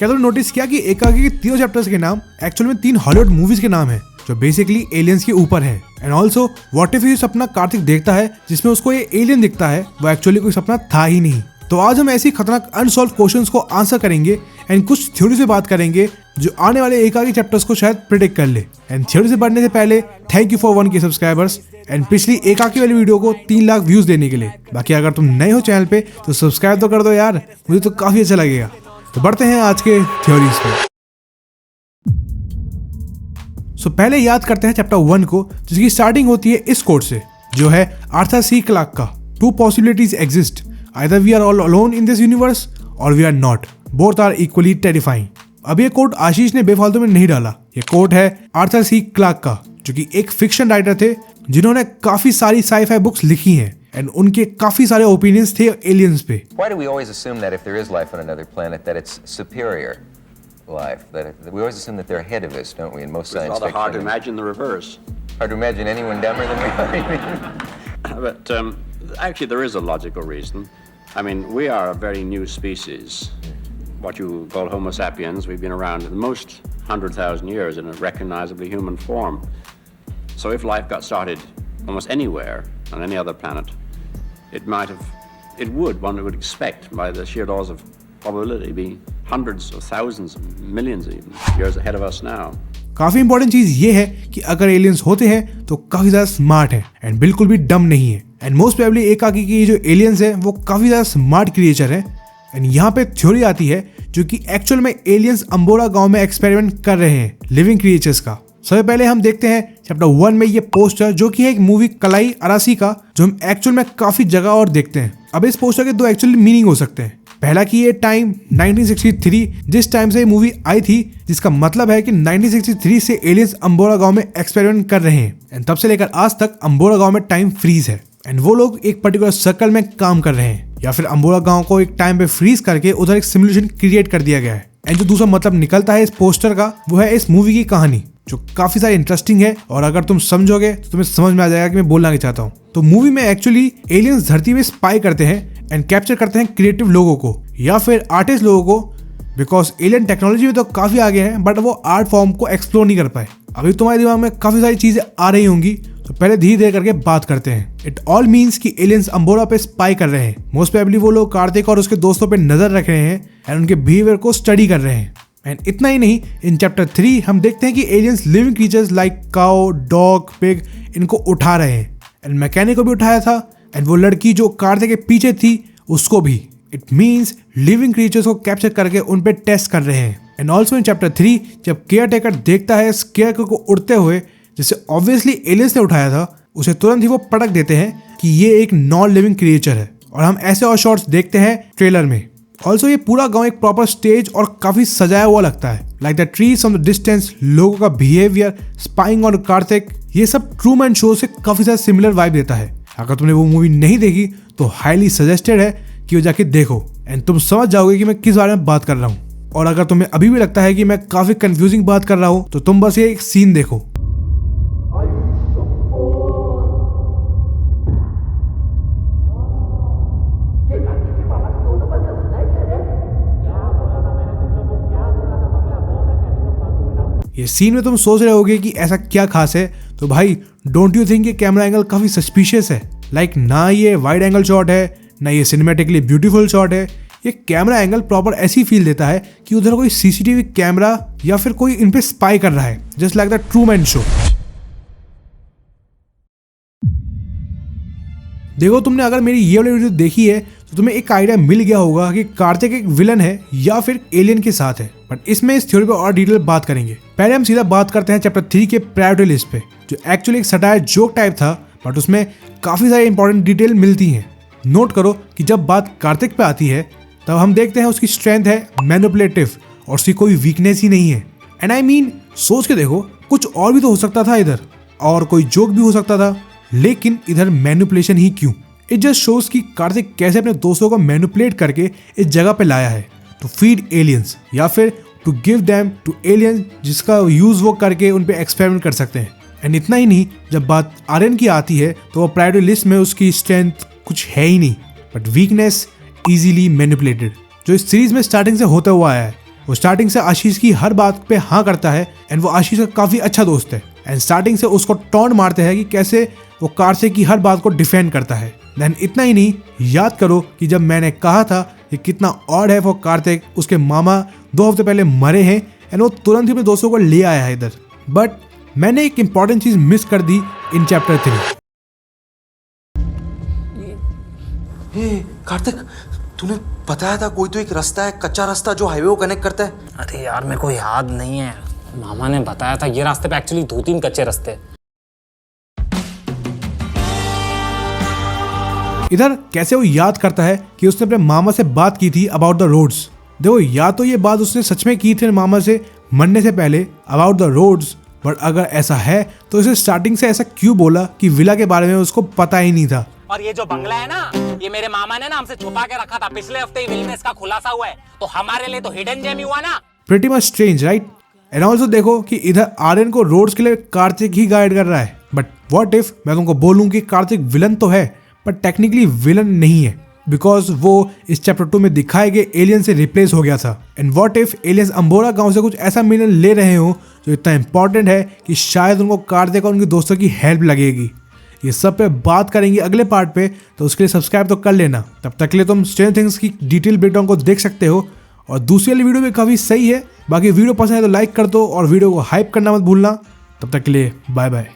क्या तुमने नोटिस किया कि एकाकी के तीनों चैप्टर्स के नाम एक्चुअल में 3 हॉलीवुड मूवीज के नाम है जो बेसिकली एलियंस के ऊपर है। एंड ऑल्सो व्हाट इफ ये सपना कार्तिक देखता है जिसमें उसको ये एलियन दिखता है वो एक्चुअली कोई सपना था ही नहीं। तो आज हम ऐसी खतरनाक अनसॉल्व क्वेश्चंस को आंसर करेंगे एंड कुछ थ्योरी से बात करेंगे जो आने वाले एकाकी चैप्टर्स को शायद प्रिडिक्ट कर ले। एंड थ्योरी से बढ़ने से पहले thank you for 1K subscribers and पिछली एकाकी वाली वीडियो को 3 लाख व्यूज देने के लिए। बाकी अगर तुम नए हो चैनल पे तो सब्सक्राइब तो कर दो यार, मुझे तो काफी अच्छा लगेगा। तो बढ़ते हैं आज के थ्योरीज पे। सो पहले याद करते हैं चैप्टर 1 को, जिसकी स्टार्टिंग होती है इस कोट से जो है आर्थर सी क्लार्क का। 2 possibilities exist, either we are all alone in this universe और we are not, both are equally terrifying. अब ये कोट आशीष ने बेफालतू में नहीं डाला, ये कोट है आर्थर सी क्लार्क का जो कि एक फिक्शन राइटर थे जिन्होंने काफी सारी साई-फाई बुक्स लिखी हैं एंड उनके काफी सारे ओपिनियंस थे एलियंस पे। Why do we always assume that if there is life on another planet that it's superior life? That we always assume that they're ahead of us, don't we? In most science fiction. It's rather hard to imagine the reverse. Hard to imagine anyone dumber than we are. But actually, there is a logical reason. I mean, we are a very new species. What you call Homo sapiens, we've been around the most 100,000 years in a recognizably human form. So if life got started almost anywhere on any other planet, one would expect by the sheer laws of probability be hundreds of thousands of millions even years ahead of us now. काफी important चीज ये है कि अगर aliens होते हैं तो काफी ज्यादा स्मार्ट है एंड बिल्कुल भी डम नहीं है। एंड मोस्ट प्रोबेबली एकाकी की जो एलियंस है वो काफी ज्यादा स्मार्ट क्रिएचर है। एंड यहाँ पे थ्योरी आती है जो कि एक्चुअल में एलियंस अंबोरा गांव में एक्सपेरिमेंट कर रहे हैं लिविंग क्रिएचर्स का। सबसे पहले हम देखते हैं चैप्टर 1 में ये पोस्टर जो कि है एक मूवी कलाई अरासी का, जो हम एक्चुअल में काफी जगह और देखते हैं। अब इस पोस्टर के 2 एक्चुअली मीनिंग हो सकते हैं। पहला कि ये टाइम 1963 जिस टाइम से ये मूवी आई थी, जिसका मतलब है कि 1963 से एलियंस अंबोरा गांव में एक्सपेरिमेंट कर रहे हैं एंड तब से लेकर आज तक अंबोरा गांव में टाइम फ्रीज है एंड वो लोग एक पर्टिकुलर सर्कल में काम कर रहे हैं, या फिर अंबोरा गांव को एक टाइम पे फ्रीज करके उधर एक सिमुलेशन क्रिएट कर दिया गया है। एंड जो दूसरा मतलब निकलता है इस पोस्टर का वो है इस मूवी की कहानी जो काफी सारी इंटरेस्टिंग है और अगर तुम समझोगे तो तुम्हें समझ में आ जाएगा कि मैं बोलना क्या चाहता हूँ। तो मूवी में एक्चुअली एलियंस धरती में स्पाई करते हैं एंड कैप्चर करते हैं क्रिएटिव लोगों को या फिर आर्टिस्ट लोगों को, बिकॉज एलियन टेक्नोलॉजी में तो काफी आगे हैं बट वो आर्ट फॉर्म को एक्सप्लोर नहीं कर पाए। अभी तुम्हारे दिमाग में काफी सारी चीजें आ रही होंगी, तो पहले धीरे धीरे करके बात करते हैं। इट ऑल मीन्स कि एलियंस अंबोरा पे स्पाई कर रहे हैं। मोस्ट प्रोबेबली वो लोग कार्तिक और उसके दोस्तों पे नजर रख रहे हैं एंड उनके बिहेवियर को स्टडी कर रहे हैं। एंड इतना ही नहीं, इन चैप्टर 3 हम देखते हैं कि aliens living creatures like cow, dog, pig इनको उठा रहे हैं एंड मैकेनिक को भी उठाया था एंड वो लड़की जो कार्तिक के पीछे थी उसको भी। इट मीन्स लिविंग क्रीचर्स को कैप्चर करके उन पे टेस्ट कर रहे हैं। एंड ऑल्सो इन चैप्टर 3 जब केयर टेकर देखता है स्केयरक्रो को उड़ते हुए, जिसे ऑब्वियसली एलियंस ने उठाया था, उसे तुरंत ही वो पटक देते हैं कि ये एक नॉन लिविंग क्रिएचर है। और हम ऐसे और शॉट्स देखते हैं ट्रेलर में। ऑल्सो ये पूरा गांव एक प्रॉपर स्टेज और काफी सजाया हुआ लगता है, like the trees from the distance, लोगों का बिहेवियर, स्पाइंग ऑन कार्तिक, ये सब ट्रूमैन शो से काफी ज्यादा सिमिलर वाइब देता है। अगर तुमने वो मूवी नहीं देखी तो हाईली सजेस्टेड है कि वो जाके देखो एंड तुम समझ जाओगे कि मैं किस बारे में बात कर रहा हूँ। और अगर तुम्हें अभी भी लगता है कि मैं काफी कंफ्यूजिंग बात कर रहा हूँ तो तुम बस ये एक सीन देखो। ये सीन में तुम सोच रहे होगे कि ऐसा क्या खास है, तो भाई डोंट यू थिंक ये कैमरा एंगल काफी सस्पिशियस है। लाइक ना ये वाइड एंगल शॉट है ना ये सिनेमैटिकली ब्यूटीफुल शॉट है। ये कैमरा एंगल प्रॉपर ऐसी फील देता है कि उधर कोई सीसीटीवी कैमरा या फिर कोई इन पे स्पाई कर रहा है, just like the Truman show. देखो, तुमने अगर मेरी ये वाली वीडियो देखी है तो तुम्हें एक आइडिया मिल गया होगा कि कार्तिक एक विलन है या फिर एलियन के साथ है, बट इसमें इस थ्योरी पे और डिटेल बात करेंगे। पहले हम सीधा बात करते हैं चैप्टर 3 के प्रायोरिटी लिस्ट पे, जो एक्चुअली एक सटायर जोक टाइप था बट उसमें काफी सारी इंपॉर्टेंट डिटेल मिलती हैं। नोट करो कि जब बात कार्तिक पे आती है तब हम देखते हैं उसकी स्ट्रेंथ है मैनिपुलेटिव और उसकी कोई वीकनेस ही नहीं है। एंड आई मीन सोच के देखो, कुछ और भी तो हो सकता था इधर, और कोई जोक भी हो सकता था, लेकिन इधर मैनिपुलेशन ही क्यों? इट जस्ट शोज कि कार्तिक कैसे अपने दोस्तों को मैनिपुलेट करके इस जगह पे लाया है टू फीड एलियंस या फिर to give them to aliens, जिसका यूज वो करके उन पे एक्सपेरिमेंट कर सकते हैं। एंड इतना ही नहीं, जब बात आर्यन की आती है तो वो प्रायोरिटी लिस्ट में उसकी स्ट्रेंथ कुछ है ही नहीं, बट वीकनेस इजीली मैनिपुलेटेड, जो इस सीरीज में स्टार्टिंग से होता हुआ आया है। वो स्टार्टिंग से आशीष की हर बात पे हाँ करता है एंड वो आशीष का काफी अच्छा दोस्त है एंड स्टार्टिंग से उसको टॉन्ट मारते हैं कि कैसे वो कार्तिक की हर बात को डिफेंड करता है। देन इतना ही नहीं, याद करो कि जब मैंने कहा था कि कितना ऑड है वो कार्तिक, उसके मामा 2 हफ्ते पहले मरे हैं एंड वो तुरंत ही अपने दोस्तों को ले आया है इधर। बट मैंने एक इंपॉर्टेंट चीज मिस कर दी इन चैप्टर 3। कार्तिक, तूने बताया था कोई तो एक रास्ता है, कच्चा रास्ता जो हाईवे को कनेक्ट करता है। अरे यार मेरे को याद नहीं है, मामा ने बताया था। ये रास्ते पे एक्चुअली 2-3 कच्चे रास्ते हैं। इधर कैसे वो याद करता है कि उसने अपने मामा से बात की थी अबाउट द रोड्स। देखो, या तो ये बात उसने सच में की थी मामा से मरने से पहले अबाउट द रोड्स, बट अगर ऐसा है तो इसे स्टार्टिंग से ऐसा क्यों बोला कि विला के बारे में उसको पता ही नहीं था। और ये जो बंगला है ना, ये मेरे मामा ने ना हमसे छुपा के रखा था। पिछले हफ्ते ही विल में इसका खुलासा हुआ है, तो हमारे लिए तो हिडन जेम ही हुआ ना। Pretty much strange, right? And also देखो कि इधर आर्यन को रोड्स के लिए कार्तिक ही गाइड कर रहा है। बट व्हाट इफ मैं तुमको बोलूं कि कार्तिक विलन तो है पर टेक्निकली विलन नहीं है, बिकॉज वो इस चैप्टर 2 में दिखाए गए एलियन से रिप्लेस हो गया था। And what if aliens Ambora गांव से कुछ ऐसा मिलन ले रहे हो जो इतना इंपॉर्टेंट है कि शायद उनको कार्तिक और उनके दोस्तों की हेल्प लगेगी। ये सब पे बात करेंगे अगले पार्ट पे, तो उसके लिए सब्सक्राइब तो कर लेना। तब तक के लिए तुम स्ट्रेंजर थिंग्स की डिटेल ब्रेकडाउन को देख सकते हो। और दूसरी वाली वीडियो भी काफ़ी सही है। बाकी वीडियो पसंद है तो लाइक कर दो और वीडियो को हाइप करना मत भूलना। तब तक के लिए बाय बाय।